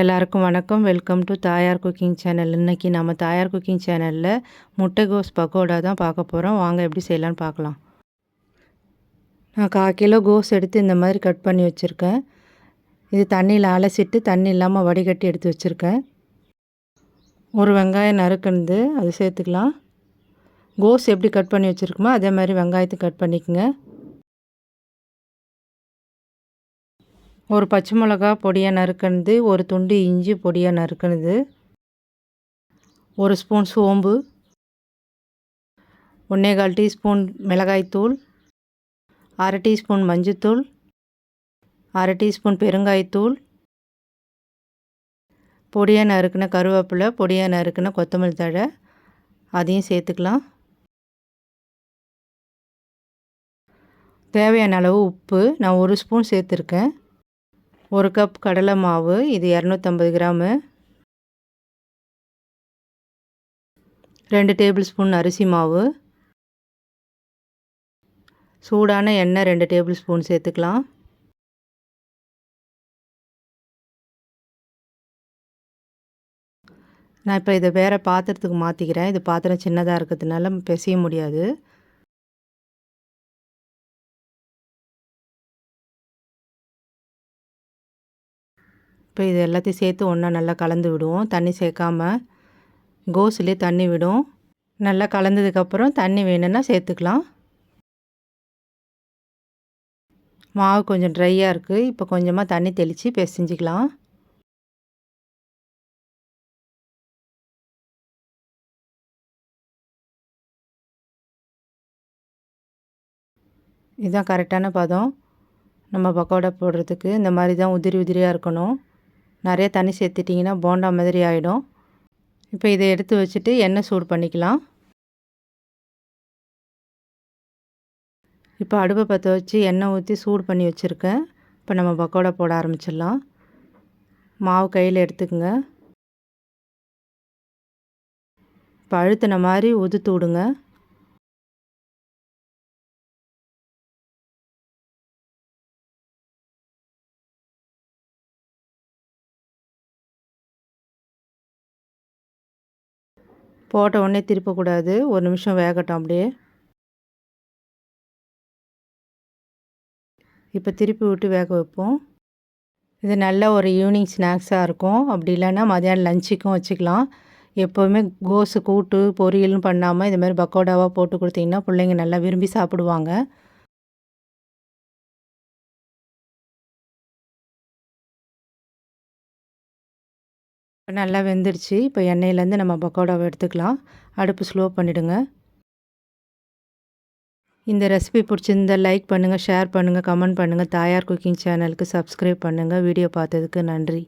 எல்லாருக்கும் வணக்கம். Welcome to தாயார் குக்கிங் சேனல். இன்றைக்கி நம்ம தாயார் குக்கிங் சேனலில் முட்டைகோஸ் பக்கோடா தான் பார்க்க போகிறோம். வாங்க எப்படி செய்யலான்னு பார்க்கலாம். நான் 1/4 கிலோ கோஸ் எடுத்து இந்த மாதிரி கட் பண்ணி வச்சுருக்கேன். இது தண்ணியில் அலசிட்டு தண்ணி இல்லாமல் வடிகட்டி எடுத்து வச்சுருக்கேன். ஒரு வெங்காயம் நறுக்குனது அது சேர்த்துக்கலாம். கோஸ் எப்படி கட் பண்ணி வச்சுருக்கோமோ அதே மாதிரி வெங்காயத்தை கட் பண்ணிக்கோங்க. ஒரு பச்சை மிளகா பொடியாக நறுக்குனது, ஒரு துண்டு இஞ்சி பொடியாக நறுக்குனது, ஒரு ஸ்பூன் சோம்பு, 1/4 டீஸ்பூன் மிளகாய்த்தூள், 1/2 டீஸ்பூன் மஞ்சத்தூள், 1/2 டீஸ்பூன் பெருங்காயத்தூள், பொடியாக நறுக்கின கருவேப்பிலை, பொடியாக நறுக்கின கொத்தமல்லி தழை அதையும் சேர்த்துக்கலாம். தேவையான அளவு உப்பு நான் 1 ஸ்பூன் சேர்த்துருக்கேன். 1 கப் கடலை மாவு, இது 250 கிராமு, 2 டேபிள் ஸ்பூன் அரிசி மாவு, சூடான எண்ணெய் 2 டேபிள் ஸ்பூன் சேர்த்துக்கலாம். நான் இப்போ இதை வேறு பாத்திரத்துக்கு மாற்றிக்கிறேன். இது பாத்திரம் சின்னதாக இருக்கிறதுனால பிசைய முடியாது. இப்போ இது எல்லாத்தையும் சேர்த்து ஒன்றா நல்லா கலந்து விடுவோம். தண்ணி சேர்க்காம கோஸ்லேயே தண்ணி விடும். நல்லா கலந்ததுக்கப்புறம் தண்ணி வேணும்னா சேர்த்துக்கலாம். மாவு கொஞ்சம் ட்ரையாக இருக்குது. இப்போ கொஞ்சமாக தண்ணி தெளித்து பிசைஞ்சிக்கலாம். இதுதான் கரெக்டான பதம். நம்ம பக்கோடா போடுறதுக்கு இந்த மாதிரி தான் உதிரி உதிரியாக இருக்கணும். நிறைய தண்ணி சேர்த்துட்டிங்கன்னா போண்டா மாதிரி ஆகிடும். இப்போ இதை எடுத்து வச்சுட்டு எண்ணெய் சூடு பண்ணிக்கலாம். இப்போ அடுப்பை பற்ற வச்சு எண்ணெய் ஊற்றி சூடு பண்ணி வச்சுருக்கேன். இப்போ நம்ம பக்கோடா போட ஆரம்பிச்சிடலாம். மாவு கையில் எடுத்துக்கோங்க. இப்போ அழுத்தின மாதிரி உதுத்து விடுங்க. போட்ட உடனே திருப்பக்கூடாது. ஒரு நிமிஷம் வேகட்டும் அப்படியே. இப்போ திருப்பி விட்டு வேக வைப்போம். இது நல்ல ஒரு ஈவினிங் ஸ்நாக்ஸாக இருக்கும். அப்படி இல்லைன்னா மதியானம் லஞ்சுக்கும் வச்சுக்கலாம். எப்போவுமே கோஸு கூட்டு பொரியல்னு பண்ணாமல் இது மாதிரி பக்கோடாவாக போட்டு கொடுத்தீங்கன்னா பிள்ளைங்க நல்லா விரும்பி சாப்பிடுவாங்க. நல்லா வெந்துடுச்சு. இப்போ எண்ணெயிலேருந்து நம்ம பக்கோடாவை எடுத்துக்கலாம். அடுப்பு ஸ்லோ பண்ணிவிடுங்க. இந்த ரெசிபி பிடிச்சிருந்தால் லைக் பண்ணுங்கள், ஷேர் பண்ணுங்கள், கமெண்ட் பண்ணுங்கள். தாயார் குக்கிங் சேனலுக்கு சப்ஸ்கிரைப் பண்ணுங்கள். வீடியோ பார்த்ததுக்கு நன்றி.